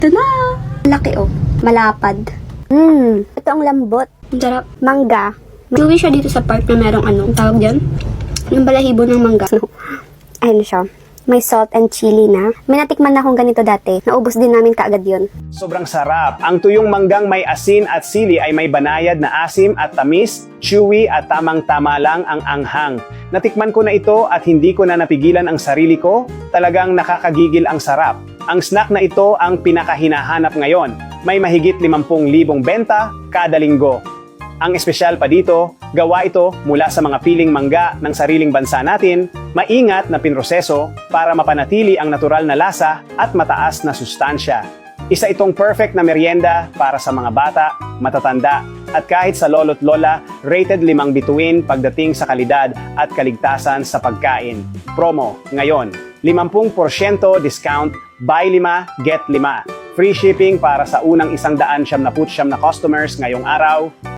Ito na! Laki oh. Malapad. Ito ang lambot. Ang sarap. Mangga. Chewy siya dito sa part na merong ang tawag dyan? Yung balahibo ng mangga. Ayun siya. May salt and chili na. May natikman na akong ganito dati. Naubos din namin kaagad yun. Sobrang sarap. Ang tuyong manggang may asin at sili ay may banayad na asim at tamis, chewy at tamang-tama lang ang anghang. Natikman ko na ito at hindi ko na napigilan ang sarili ko. Talagang nakakagigil ang sarap. Ang snack na ito ang pinakahinahanap ngayon. May mahigit 50,000 benta kada linggo. Ang espesyal pa dito, gawa ito mula sa mga piling mangga ng sariling bansa natin, maingat na pinroseso para mapanatili ang natural na lasa at mataas na sustansya. Isa itong perfect na merienda para sa mga bata, matatanda, at kahit sa lolo't lola, rated 5 bituin pagdating sa kalidad at kaligtasan sa pagkain. Promo, ngayon, 50% discount, buy 5, get 5. Free shipping para sa unang 199 na customers ngayong araw.